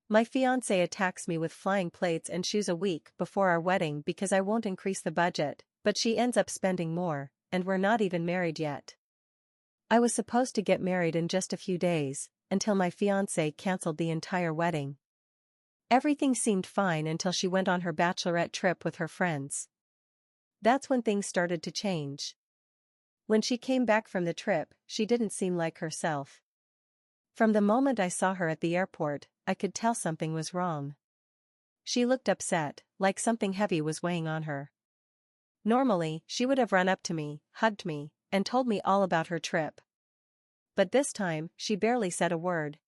My fiancé attacks me with flying plates and shoes a week before our wedding because I won't increase the budget, but she ends up spending more, and we're not even married yet. I was supposed to get married in just a few days, until my fiancé canceled the entire wedding. Everything seemed fine until she went on her bachelorette trip with her friends. That's when things started to change. When she came back from the trip, she didn't seem like herself. From the moment I saw her at the airport, I could tell something was wrong. She looked upset, like something heavy was weighing on her. Normally, she would have run up to me, hugged me, and told me all about her trip. But this time, she barely said a word.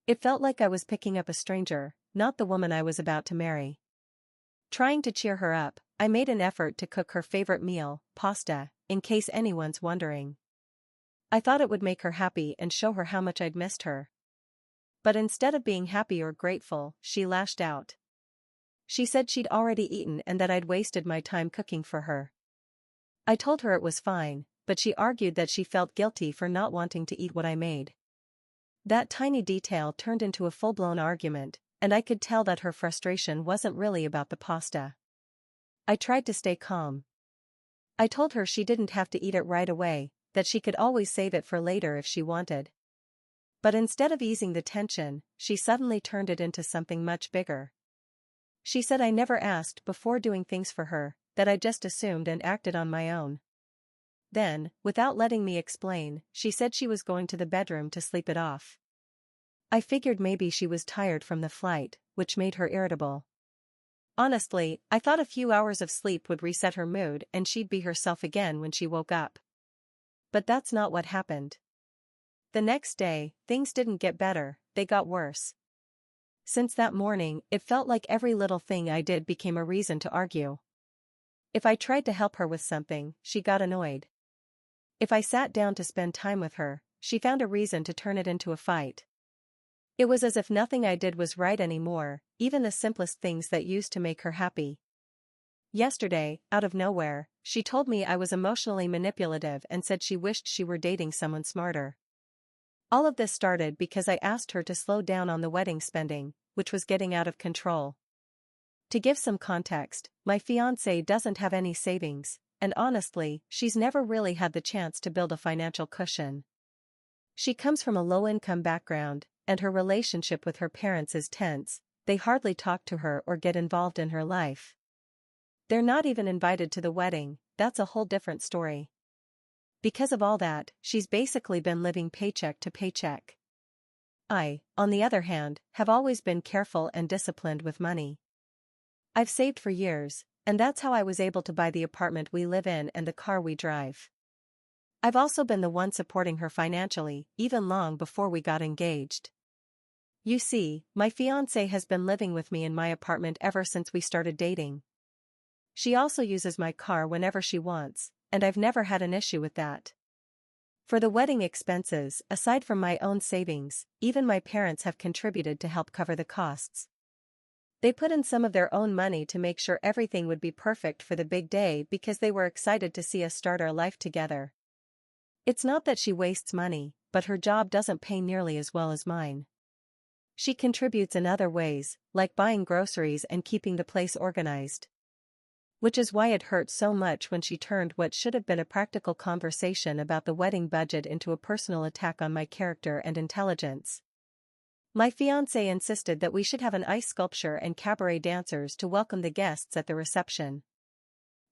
It felt like I was picking up a stranger, not the woman I was about to marry. Trying to cheer her up, I made an effort to cook her favorite meal, pasta, in case anyone's wondering. I thought it would make her happy and show her how much I'd missed her. But instead of being happy or grateful, she lashed out. She said she'd already eaten and that I'd wasted my time cooking for her. I told her it was fine, but she argued that she felt guilty for not wanting to eat what I made. That tiny detail turned into a full-blown argument, and I could tell that her frustration wasn't really about the pasta. I tried to stay calm. I told her she didn't have to eat it right away, that she could always save it for later if she wanted. But instead of easing the tension, she suddenly turned it into something much bigger. She said I never asked before doing things for her, that I just assumed and acted on my own. Then, without letting me explain, she said she was going to the bedroom to sleep it off. I figured maybe she was tired from the flight, which made her irritable. Honestly, I thought a few hours of sleep would reset her mood and she'd be herself again when she woke up. But that's not what happened. The next day, things didn't get better, they got worse. Since that morning, it felt like every little thing I did became a reason to argue. If I tried to help her with something, she got annoyed. If I sat down to spend time with her, she found a reason to turn it into a fight. It was as if nothing I did was right anymore, even the simplest things that used to make her happy. Yesterday, out of nowhere, she told me I was emotionally manipulative and said she wished she were dating someone smarter. All of this started because I asked her to slow down on the wedding spending, which was getting out of control. To give some context, my fiancé doesn't have any savings, and honestly, she's never really had the chance to build a financial cushion. She comes from a low-income background, and her relationship with her parents is tense. They hardly talk to her or get involved in her life. They're not even invited to the wedding, that's a whole different story. Because of all that, she's basically been living paycheck to paycheck. I, on the other hand, have always been careful and disciplined with money. I've saved for years, and that's how I was able to buy the apartment we live in and the car we drive. I've also been the one supporting her financially, even long before we got engaged. You see, my fiancé has been living with me in my apartment ever since we started dating. She also uses my car whenever she wants, and I've never had an issue with that. For the wedding expenses, aside from my own savings, even my parents have contributed to help cover the costs. They put in some of their own money to make sure everything would be perfect for the big day because they were excited to see us start our life together. It's not that she wastes money, but her job doesn't pay nearly as well as mine. She contributes in other ways, like buying groceries and keeping the place organized. Which is why it hurt so much when she turned what should have been a practical conversation about the wedding budget into a personal attack on my character and intelligence. My fiancé insisted that we should have an ice sculpture and cabaret dancers to welcome the guests at the reception.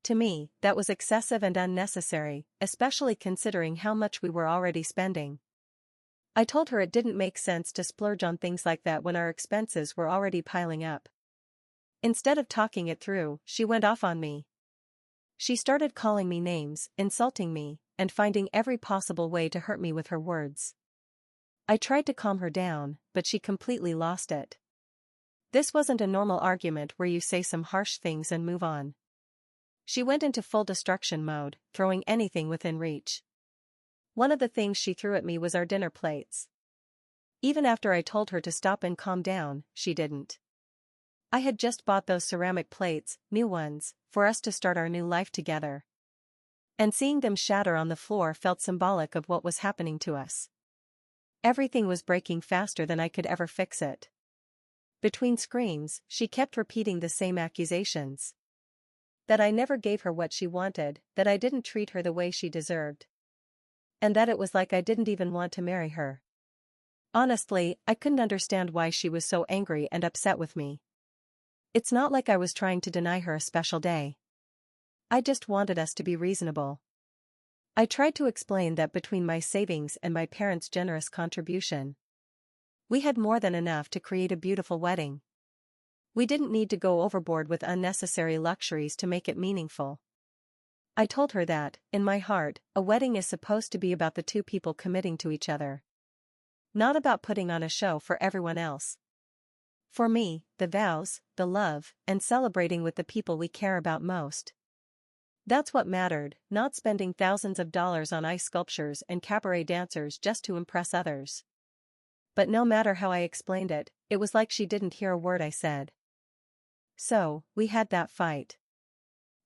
To me, that was excessive and unnecessary, especially considering how much we were already spending. I told her it didn't make sense to splurge on things like that when our expenses were already piling up. Instead of talking it through, she went off on me. She started calling me names, insulting me, and finding every possible way to hurt me with her words. I tried to calm her down, but she completely lost it. This wasn't a normal argument where you say some harsh things and move on. She went into full destruction mode, throwing anything within reach. One of the things she threw at me was our dinner plates. Even after I told her to stop and calm down, she didn't. I had just bought those ceramic plates, new ones, for us to start our new life together. And seeing them shatter on the floor felt symbolic of what was happening to us. Everything was breaking faster than I could ever fix it. Between screams, she kept repeating the same accusations. That I never gave her what she wanted, that I didn't treat her the way she deserved. And that it was like I didn't even want to marry her. Honestly, I couldn't understand why she was so angry and upset with me. It's not like I was trying to deny her a special day. I just wanted us to be reasonable. I tried to explain that between my savings and my parents' generous contribution, we had more than enough to create a beautiful wedding. We didn't need to go overboard with unnecessary luxuries to make it meaningful. I told her that, in my heart, a wedding is supposed to be about the two people committing to each other. Not about putting on a show for everyone else. For me, the vows, the love, and celebrating with the people we care about most. That's what mattered, not spending thousands of dollars on ice sculptures and cabaret dancers just to impress others. But no matter how I explained it, it was like she didn't hear a word I said. So, we had that fight.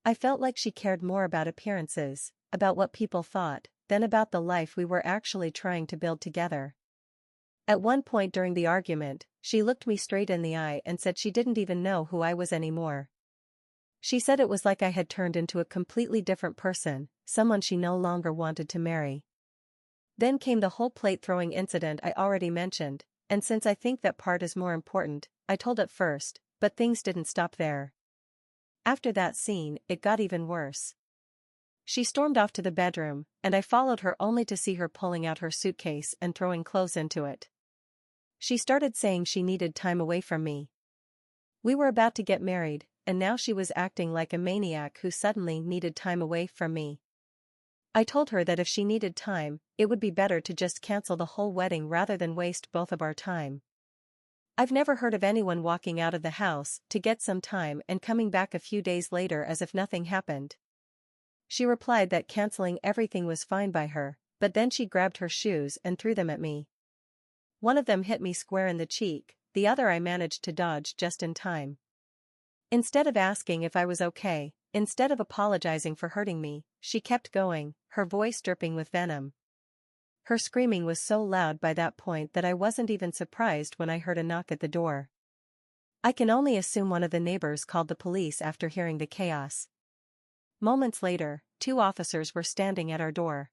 I felt like she cared more about appearances, about what people thought, than about the life we were actually trying to build together. At one point during the argument, she looked me straight in the eye and said she didn't even know who I was anymore. She said it was like I had turned into a completely different person, someone she no longer wanted to marry. Then came the whole plate-throwing incident I already mentioned, and since I think that part is more important, I told it first, but things didn't stop there. After that scene, it got even worse. She stormed off to the bedroom, and I followed her only to see her pulling out her suitcase and throwing clothes into it. She started saying she needed time away from me. We were about to get married, and now she was acting like a maniac who suddenly needed time away from me. I told her that if she needed time, it would be better to just cancel the whole wedding rather than waste both of our time. I've never heard of anyone walking out of the house to get some time and coming back a few days later as if nothing happened. She replied that canceling everything was fine by her, but then she grabbed her shoes and threw them at me. One of them hit me square in the cheek, the other I managed to dodge just in time. Instead of asking if I was okay, instead of apologizing for hurting me, she kept going, her voice dripping with venom. Her screaming was so loud by that point that I wasn't even surprised when I heard a knock at the door. I can only assume one of the neighbors called the police after hearing the chaos. Moments later, 2 officers were standing at our door.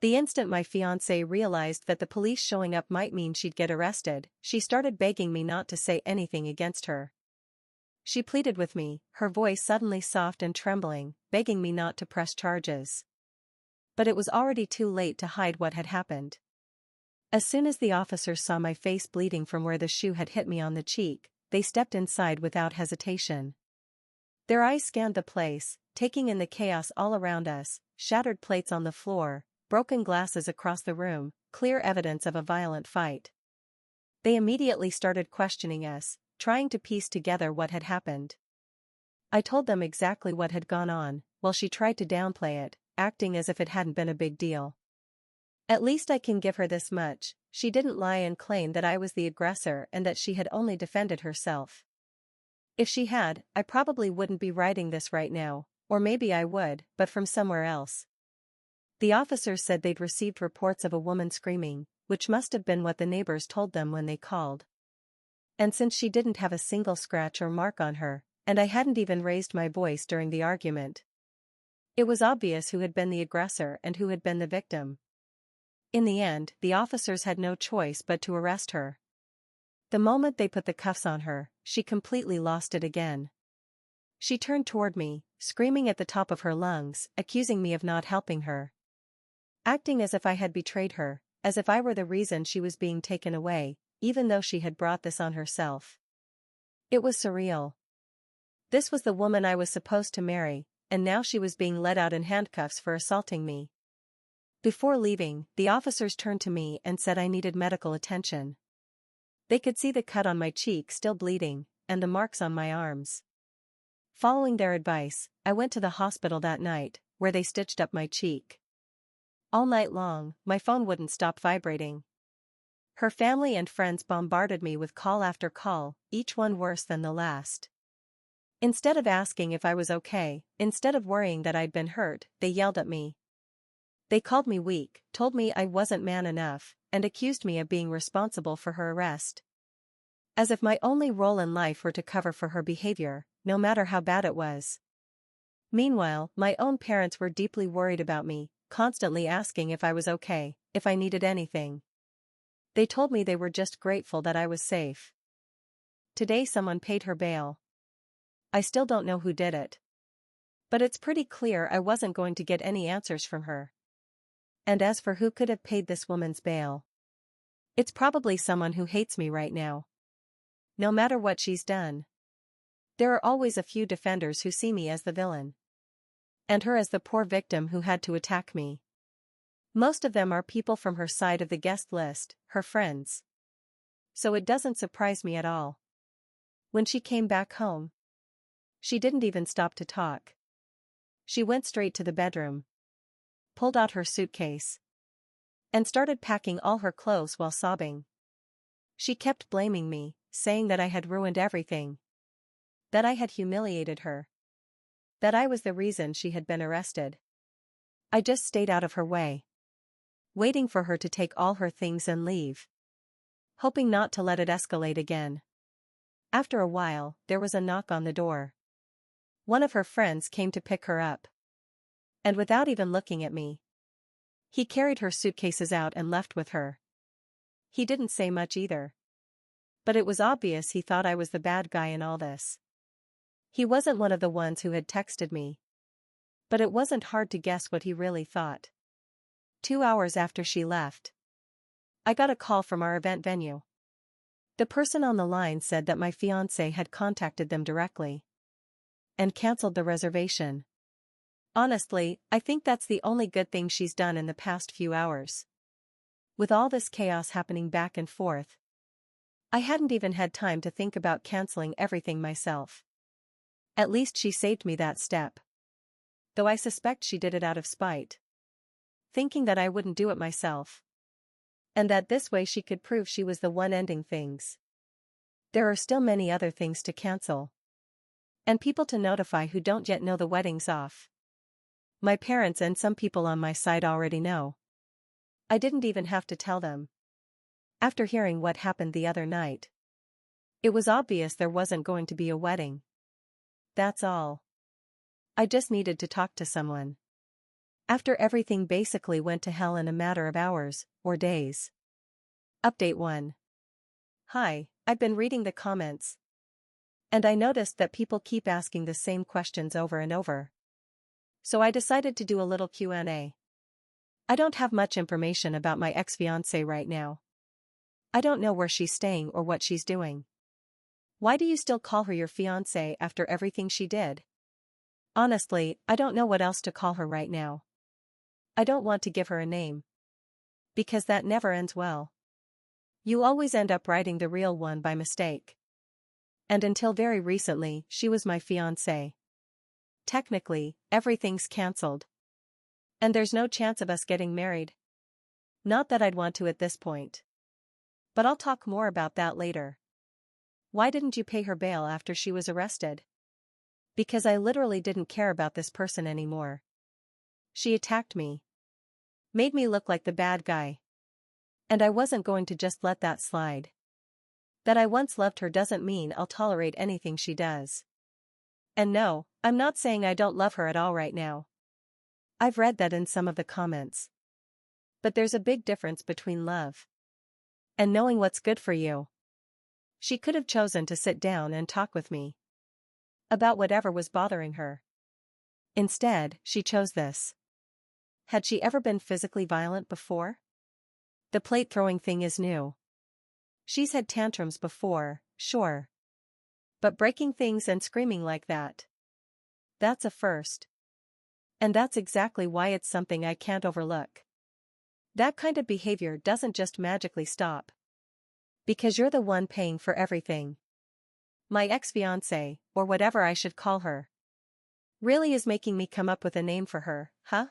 The instant my fiancée realized that the police showing up might mean she'd get arrested, she started begging me not to say anything against her. She pleaded with me, her voice suddenly soft and trembling, begging me not to press charges. But it was already too late to hide what had happened. As soon as the officers saw my face bleeding from where the shoe had hit me on the cheek, they stepped inside without hesitation. Their eyes scanned the place, taking in the chaos all around us, shattered plates on the floor, broken glasses across the room, clear evidence of a violent fight. They immediately started questioning us, trying to piece together what had happened. I told them exactly what had gone on, while she tried to downplay it, acting as if it hadn't been a big deal. At least I can give her this much, she didn't lie and claim that I was the aggressor and that she had only defended herself. If she had, I probably wouldn't be writing this right now, or maybe I would, but from somewhere else. The officers said they'd received reports of a woman screaming, which must have been what the neighbors told them when they called. And since she didn't have a single scratch or mark on her, and I hadn't even raised my voice during the argument, it was obvious who had been the aggressor and who had been the victim. In the end, the officers had no choice but to arrest her. The moment they put the cuffs on her, she completely lost it again. She turned toward me, screaming at the top of her lungs, accusing me of not helping her. Acting as if I had betrayed her, as if I were the reason she was being taken away, even though she had brought this on herself. It was surreal. This was the woman I was supposed to marry, and now she was being led out in handcuffs for assaulting me. Before leaving, the officers turned to me and said I needed medical attention. They could see the cut on my cheek still bleeding, and the marks on my arms. Following their advice, I went to the hospital that night, where they stitched up my cheek. All night long, my phone wouldn't stop vibrating. Her family and friends bombarded me with call after call, each one worse than the last. Instead of asking if I was okay, instead of worrying that I'd been hurt, they yelled at me. They called me weak, told me I wasn't man enough, and accused me of being responsible for her arrest. As if my only role in life were to cover for her behavior, no matter how bad it was. Meanwhile, my own parents were deeply worried about me, constantly asking if I was okay, if I needed anything. They told me they were just grateful that I was safe. Today someone paid her bail. I still don't know who did it. But it's pretty clear I wasn't going to get any answers from her. And as for who could have paid this woman's bail, it's probably someone who hates me right now. No matter what she's done. There are always a few defenders who see me as the villain. And her as the poor victim who had to attack me. Most of them are people from her side of the guest list, her friends. So it doesn't surprise me at all. When she came back home, she didn't even stop to talk. She went straight to the bedroom, pulled out her suitcase, and started packing all her clothes while sobbing. She kept blaming me, saying that I had ruined everything. That I had humiliated her. That I was the reason she had been arrested. I just stayed out of her way, waiting for her to take all her things and leave, hoping not to let it escalate again. After a while, there was a knock on the door. One of her friends came to pick her up. And without even looking at me, he carried her suitcases out and left with her. He didn't say much either. But it was obvious he thought I was the bad guy in all this. He wasn't one of the ones who had texted me. But it wasn't hard to guess what he really thought. 2 hours after she left, I got a call from our event venue. The person on the line said that my fiancé had contacted them directly and canceled the reservation. Honestly, I think that's the only good thing she's done in the past few hours. With all this chaos happening back and forth, I hadn't even had time to think about canceling everything myself. At least she saved me that step. Though I suspect she did it out of spite, thinking that I wouldn't do it myself. And that this way she could prove she was the one ending things. There are still many other things to cancel. And people to notify who don't yet know the wedding's off. My parents and some people on my side already know. I didn't even have to tell them. After hearing what happened the other night, it was obvious there wasn't going to be a wedding. That's all. I just needed to talk to someone. After everything basically went to hell in a matter of hours, or days. Update 1. Hi, I've been reading the comments. And I noticed that people keep asking the same questions over and over. So I decided to do a little Q&A. I don't have much information about my ex-fiancée right now. I don't know where she's staying or what she's doing. Why do you still call her your fiancée after everything she did? Honestly, I don't know what else to call her right now. I don't want to give her a name. Because that never ends well. You always end up writing the real one by mistake. And until very recently, she was my fiancée. Technically, everything's cancelled. And there's no chance of us getting married. Not that I'd want to at this point. But I'll talk more about that later. Why didn't you pay her bail after she was arrested? Because I literally didn't care about this person anymore. She attacked me. Made me look like the bad guy. And I wasn't going to just let that slide. That I once loved her doesn't mean I'll tolerate anything she does. And no, I'm not saying I don't love her at all right now. I've read that in some of the comments. But there's a big difference between love and knowing what's good for you. She could have chosen to sit down and talk with me about whatever was bothering her. Instead, she chose this. Had she ever been physically violent before? The plate throwing thing is new. She's had tantrums before, sure. But breaking things and screaming like that, that's a first. And that's exactly why it's something I can't overlook. That kind of behavior doesn't just magically stop. Because you're the one paying for everything. My ex-fiancée, or whatever I should call her, really is making me come up with a name for her, huh?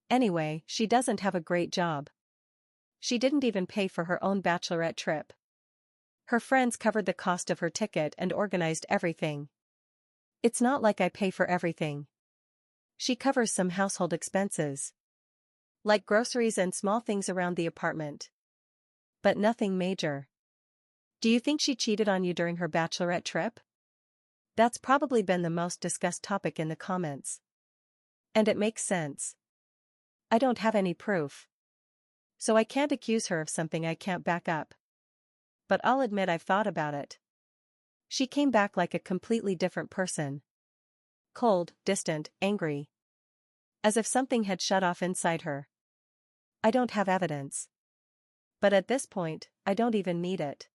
Anyway, she doesn't have a great job. She didn't even pay for her own bachelorette trip. Her friends covered the cost of her ticket and organized everything. It's not like I pay for everything. She covers some household expenses, like groceries and small things around the apartment. But nothing major. Do you think she cheated on you during her bachelorette trip? That's probably been the most discussed topic in the comments. And it makes sense. I don't have any proof. So I can't accuse her of something I can't back up. But I'll admit I've thought about it. She came back like a completely different person. Cold, distant, angry. As if something had shut off inside her. I don't have evidence. But at this point, I don't even need it.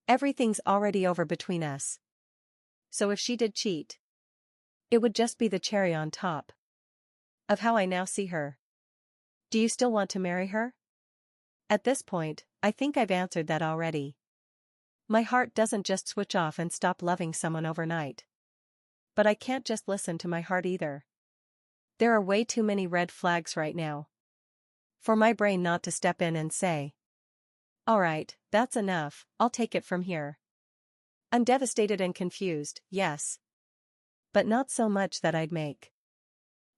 Everything's already over between us. So if she did cheat, it would just be the cherry on top of how I now see her. Do you still want to marry her? At this point, I think I've answered that already. My heart doesn't just switch off and stop loving someone overnight. But I can't just listen to my heart either. There are way too many red flags right now for my brain not to step in and say, "Alright, that's enough, I'll take it from here." I'm devastated and confused, yes. But not so much that I'd make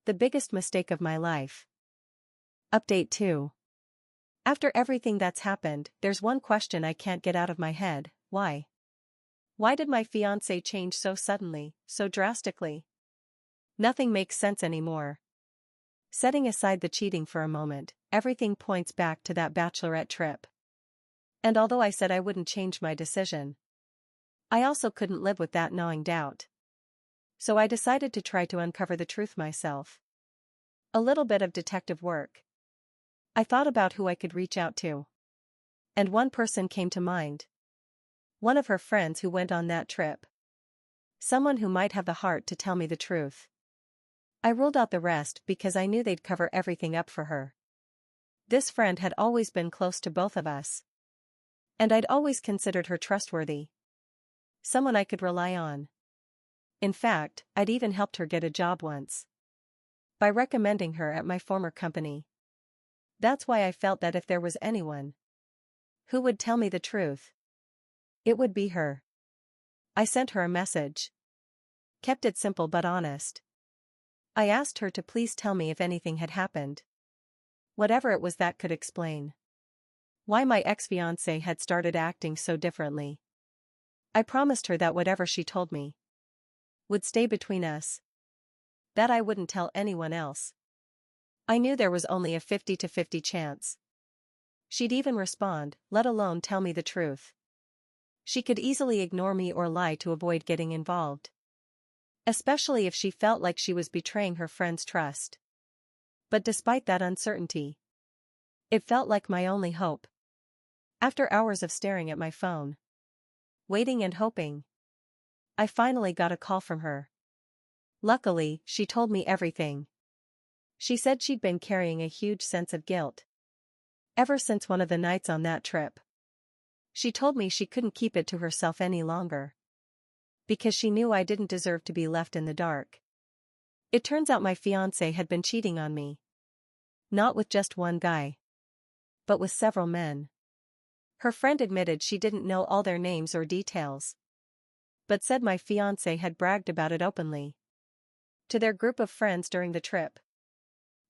the biggest mistake of my life. Update 2. After everything that's happened, there's one question I can't get out of my head: why? Why did my fiancé change so suddenly, so drastically? Nothing makes sense anymore. Setting aside the cheating for a moment, everything points back to that bachelorette trip. And although I said I wouldn't change my decision, I also couldn't live with that gnawing doubt. So I decided to try to uncover the truth myself. A little bit of detective work. I thought about who I could reach out to. And one person came to mind. One of her friends who went on that trip. Someone who might have the heart to tell me the truth. I ruled out the rest because I knew they'd cover everything up for her. This friend had always been close to both of us. And I'd always considered her trustworthy. Someone I could rely on. In fact, I'd even helped her get a job once. By recommending her at my former company. That's why I felt that if there was anyone who would tell me the truth, it would be her. I sent her a message. Kept it simple but honest. I asked her to please tell me if anything had happened. Whatever it was that could explain why my ex-fiancé had started acting so differently. I promised her that whatever she told me would stay between us. That I wouldn't tell anyone else. I knew there was only a 50-50 chance she'd even respond, let alone tell me the truth. She could easily ignore me or lie to avoid getting involved. Especially if she felt like she was betraying her friend's trust. But despite that uncertainty, it felt like my only hope. After hours of staring at my phone, waiting and hoping, I finally got a call from her. Luckily, she told me everything. She said she'd been carrying a huge sense of guilt ever since one of the nights on that trip. She told me she couldn't keep it to herself any longer. Because she knew I didn't deserve to be left in the dark. It turns out my fiancé had been cheating on me. Not with just one guy, but with several men. Her friend admitted she didn't know all their names or details, but said my fiancé had bragged about it openly to their group of friends during the trip.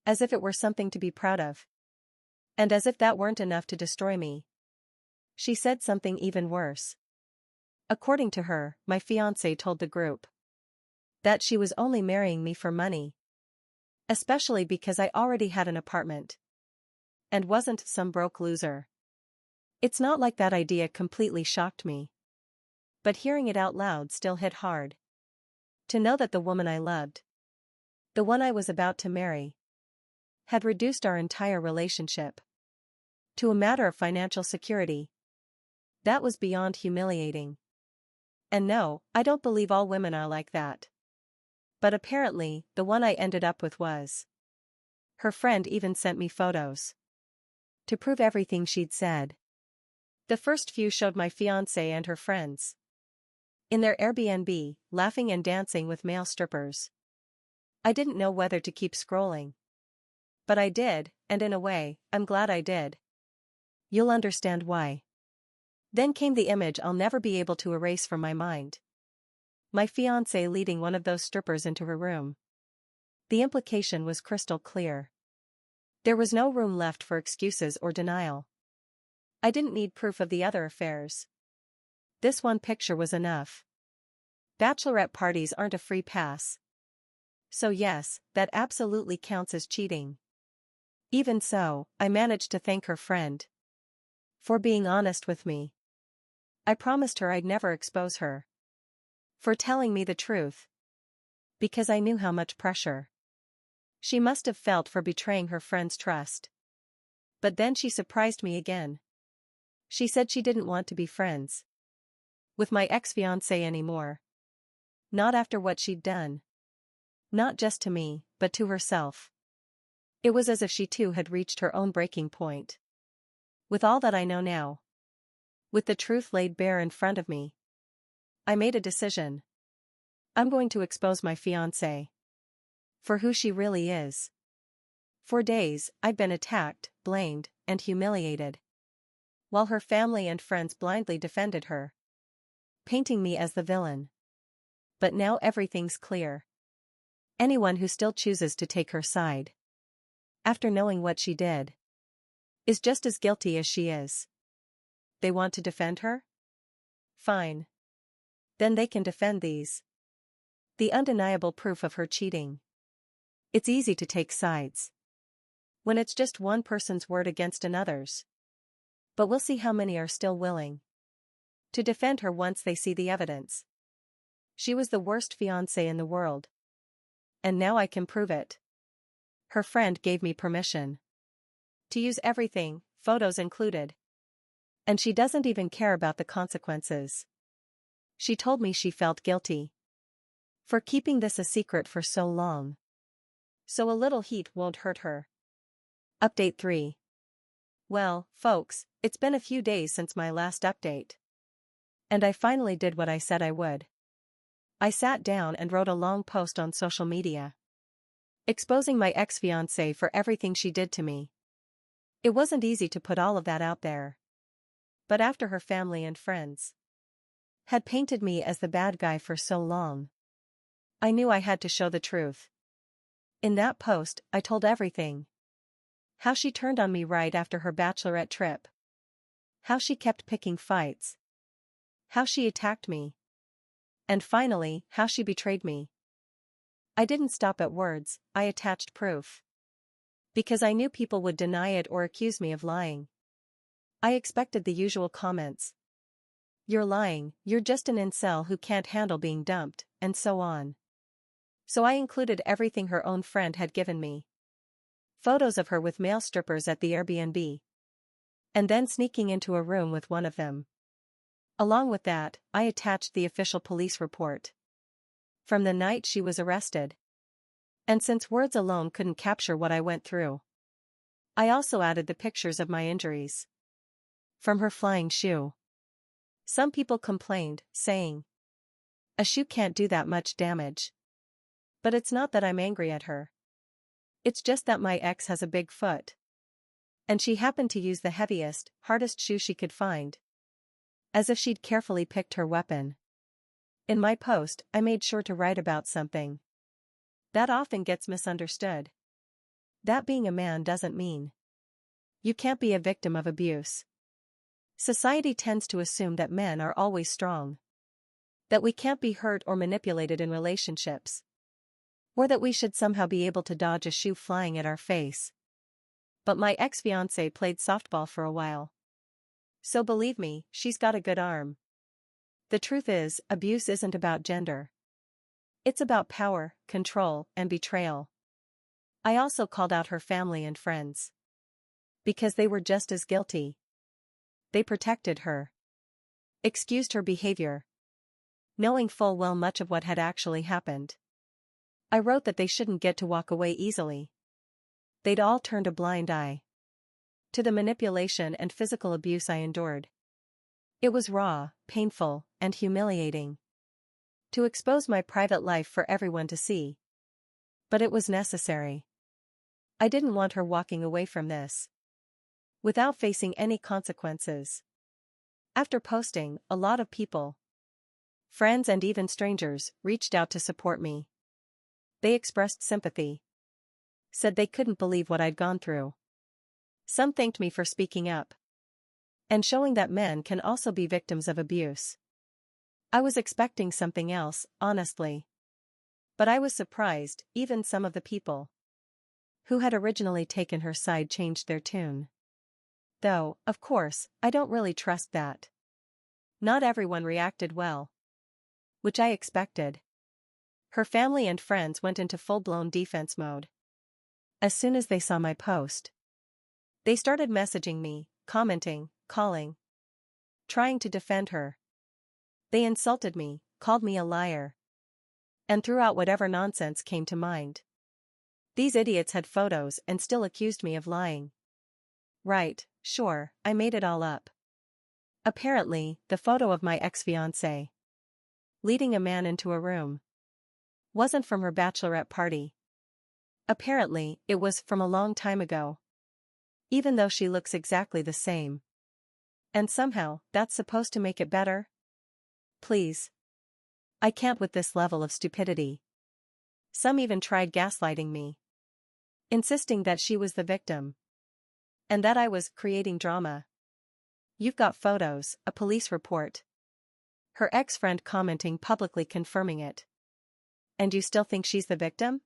As if it were something to be proud of. And as if that weren't enough to destroy me. She said something even worse. According to her, my fiancé told the group that she was only marrying me for money. Especially because I already had an apartment. And wasn't some broke loser. It's not like that idea completely shocked me. But hearing it out loud still hit hard. To know that the woman I loved, the one I was about to marry, had reduced our entire relationship to a matter of financial security. That was beyond humiliating. And no, I don't believe all women are like that. But apparently, the one I ended up with was. Her friend even sent me photos to prove everything she'd said. The first few showed my fiancé and her friends in their Airbnb, laughing and dancing with male strippers. I didn't know whether to keep scrolling. But I did, and in a way, I'm glad I did. You'll understand why. Then came the image I'll never be able to erase from my mind. My fiancé leading one of those strippers into her room. The implication was crystal clear. There was no room left for excuses or denial. I didn't need proof of the other affairs. This one picture was enough. Bachelorette parties aren't a free pass. So yes, that absolutely counts as cheating. Even so, I managed to thank her friend for being honest with me. I promised her I'd never expose her for telling me the truth, because I knew how much pressure she must have felt for betraying her friend's trust. But then she surprised me again. She said she didn't want to be friends with my ex-fiancé anymore. Not after what she'd done. Not just to me, but to herself. It was as if she too had reached her own breaking point. With all that I know now, with the truth laid bare in front of me, I made a decision. I'm going to expose my fiancé for who she really is. For days, I'd been attacked, blamed, and humiliated, while her family and friends blindly defended her, painting me as the villain. But now everything's clear. Anyone who still chooses to take her side, after knowing what she did, is just as guilty as she is. They want to defend her? Fine. Then they can defend these. The undeniable proof of her cheating. It's easy to take sides when it's just one person's word against another's. But we'll see how many are still willing to defend her once they see the evidence. She was the worst fiancé in the world. And now I can prove it. Her friend gave me permission to use everything, photos included. And she doesn't even care about the consequences. She told me she felt guilty for keeping this a secret for so long. So a little heat won't hurt her. Update 3. Well, folks, it's been a few days since my last update. And I finally did what I said I would. I sat down and wrote a long post on social media, exposing my ex-fiancée for everything she did to me. It wasn't easy to put all of that out there. But after her family and friends had painted me as the bad guy for so long, I knew I had to show the truth. In that post, I told everything. How she turned on me right after her bachelorette trip. How she kept picking fights. How she attacked me. And finally, how she betrayed me. I didn't stop at words, I attached proof. Because I knew people would deny it or accuse me of lying. I expected the usual comments. You're lying, you're just an incel who can't handle being dumped, and so on. So I included everything her own friend had given me. Photos of her with male strippers at the Airbnb. And then sneaking into a room with one of them. Along with that, I attached the official police report from the night she was arrested. And since words alone couldn't capture what I went through, I also added the pictures of my injuries from her flying shoe. Some people complained, saying, a shoe can't do that much damage. But it's not that I'm angry at her. It's just that my ex has a big foot. And she happened to use the heaviest, hardest shoe she could find. As if she'd carefully picked her weapon. In my post, I made sure to write about something that often gets misunderstood. That being a man doesn't mean you can't be a victim of abuse. Society tends to assume that men are always strong. That we can't be hurt or manipulated in relationships. Or that we should somehow be able to dodge a shoe flying at our face. But my ex-fiancé played softball for a while. So believe me, she's got a good arm. The truth is, abuse isn't about gender. It's about power, control, and betrayal. I also called out her family and friends. Because they were just as guilty. They protected her. Excused her behavior. Knowing full well much of what had actually happened. I wrote that they shouldn't get to walk away easily. They'd all turned a blind eye to the manipulation and physical abuse I endured. It was raw, painful, and humiliating to expose my private life for everyone to see. But it was necessary. I didn't want her walking away from this without facing any consequences. After posting, a lot of people, friends and even strangers, reached out to support me. They expressed sympathy. Said they couldn't believe what I'd gone through. Some thanked me for speaking up and showing that men can also be victims of abuse. I was expecting something else, honestly. But I was surprised, even some of the people who had originally taken her side changed their tune. Though, of course, I don't really trust that. Not everyone reacted well. Which I expected. Her family and friends went into full-blown defense mode. As soon as they saw my post, they started messaging me, commenting, calling, trying to defend her. They insulted me, called me a liar, and threw out whatever nonsense came to mind. These idiots had photos and still accused me of lying. Right, sure, I made it all up. Apparently, the photo of my ex-fiancée leading a man into a room wasn't from her bachelorette party. Apparently, it was from a long time ago. Even though she looks exactly the same. And somehow, that's supposed to make it better? Please. I can't with this level of stupidity. Some even tried gaslighting me, insisting that she was the victim and that I was creating drama. You've got photos, a police report. Her ex-friend commenting publicly confirming it. And you still think she's the victim?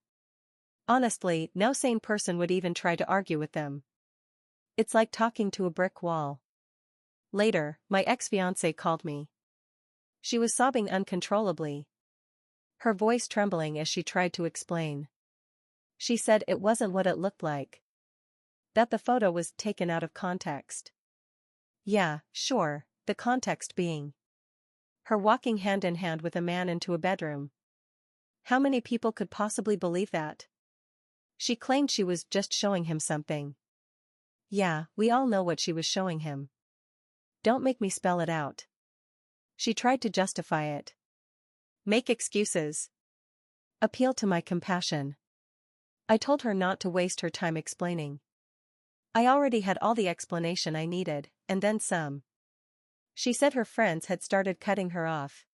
Honestly, no sane person would even try to argue with them. It's like talking to a brick wall. Later, my ex-fiancée called me. She was sobbing uncontrollably, her voice trembling as she tried to explain. She said it wasn't what it looked like. That the photo was taken out of context. Yeah, sure, the context being her walking hand in hand with a man into a bedroom. How many people could possibly believe that? She claimed she was just showing him something. Yeah, we all know what she was showing him. Don't make me spell it out. She tried to justify it. Make excuses. Appeal to my compassion. I told her not to waste her time explaining. I already had all the explanation I needed, and then some. She said her friends had started cutting her off,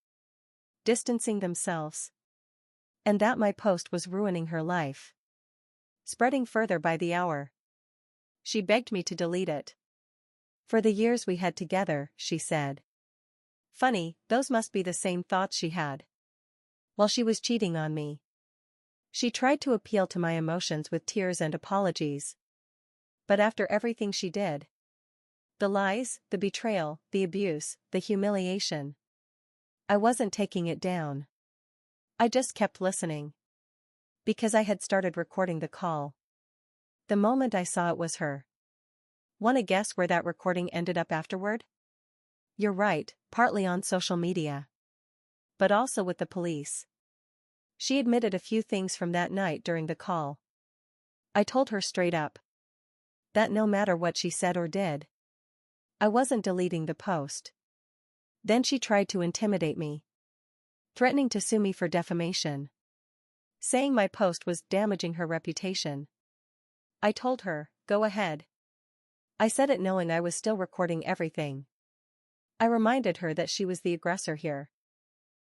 distancing themselves, and that my post was ruining her life, spreading further by the hour. She begged me to delete it. For the years we had together, she said. Funny, those must be the same thoughts she had while she was cheating on me. She tried to appeal to my emotions with tears and apologies. But after everything she did, the lies, the betrayal, the abuse, the humiliation, I wasn't taking it down. I just kept listening. Because I had started recording the call. The moment I saw it was her. Wanna guess where that recording ended up afterward? You're right, partly on social media. But also with the police. She admitted a few things from that night during the call. I told her straight up that no matter what she said or did, I wasn't deleting the post. Then she tried to intimidate me, threatening to sue me for defamation, saying my post was damaging her reputation. I told her, go ahead. I said it knowing I was still recording everything. I reminded her that she was the aggressor here,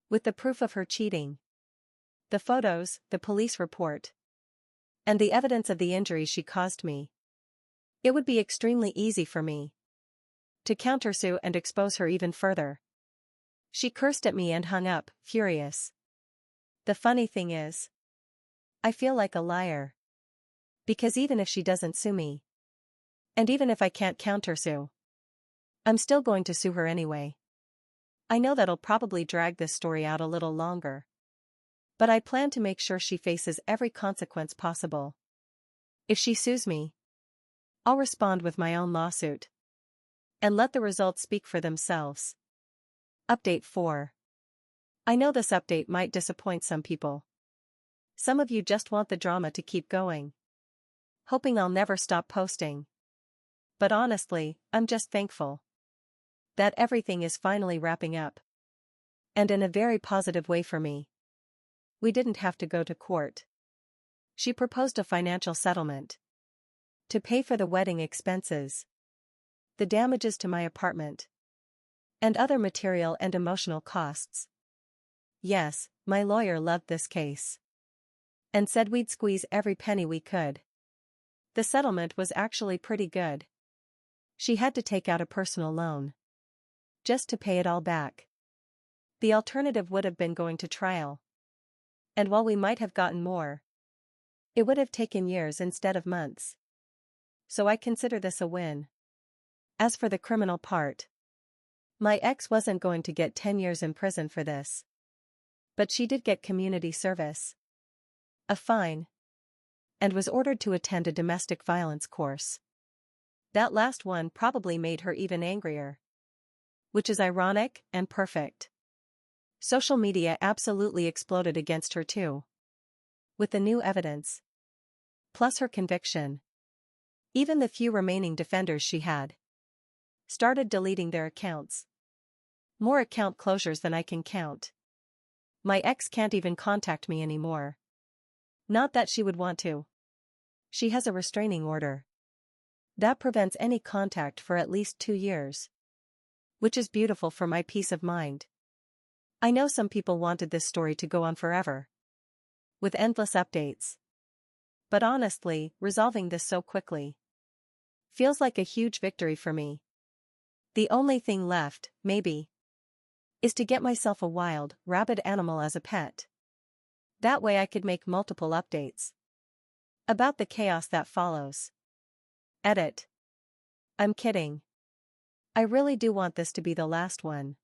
with the proof of her cheating, the photos, the police report, and the evidence of the injuries she caused me. It would be extremely easy for me to countersue and expose her even further. She cursed at me and hung up, furious. The funny thing is, I feel like a liar. Because even if she doesn't sue me, and even if I can't countersue, I'm still going to sue her anyway. I know that'll probably drag this story out a little longer. But I plan to make sure she faces every consequence possible. If she sues me, I'll respond with my own lawsuit. And let the results speak for themselves. Update 4. I know this update might disappoint some people. Some of you just want the drama to keep going, hoping I'll never stop posting. But honestly, I'm just thankful that everything is finally wrapping up. And in a very positive way for me. We didn't have to go to court. She proposed a financial settlement to pay for the wedding expenses, the damages to my apartment, and other material and emotional costs. Yes, my lawyer loved this case and said we'd squeeze every penny we could. The settlement was actually pretty good. She had to take out a personal loan just to pay it all back. The alternative would have been going to trial. And while we might have gotten more, it would have taken years instead of months. So I consider this a win. As for the criminal part, my ex wasn't going to get 10 years in prison for this. But she did get community service, a fine, and was ordered to attend a domestic violence course. That last one probably made her even angrier. Which is ironic and perfect. Social media absolutely exploded against her too. With the new evidence, plus her conviction, even the few remaining defenders she had started deleting their accounts. More account closures than I can count. My ex can't even contact me anymore. Not that she would want to. She has a restraining order that prevents any contact for at least 2 years. Which is beautiful for my peace of mind. I know some people wanted this story to go on forever, with endless updates. But honestly, resolving this so quickly feels like a huge victory for me. The only thing left, maybe, is to get myself a wild, rabid animal as a pet. That way I could make multiple updates about the chaos that follows. Edit. I'm kidding. I really do want this to be the last one.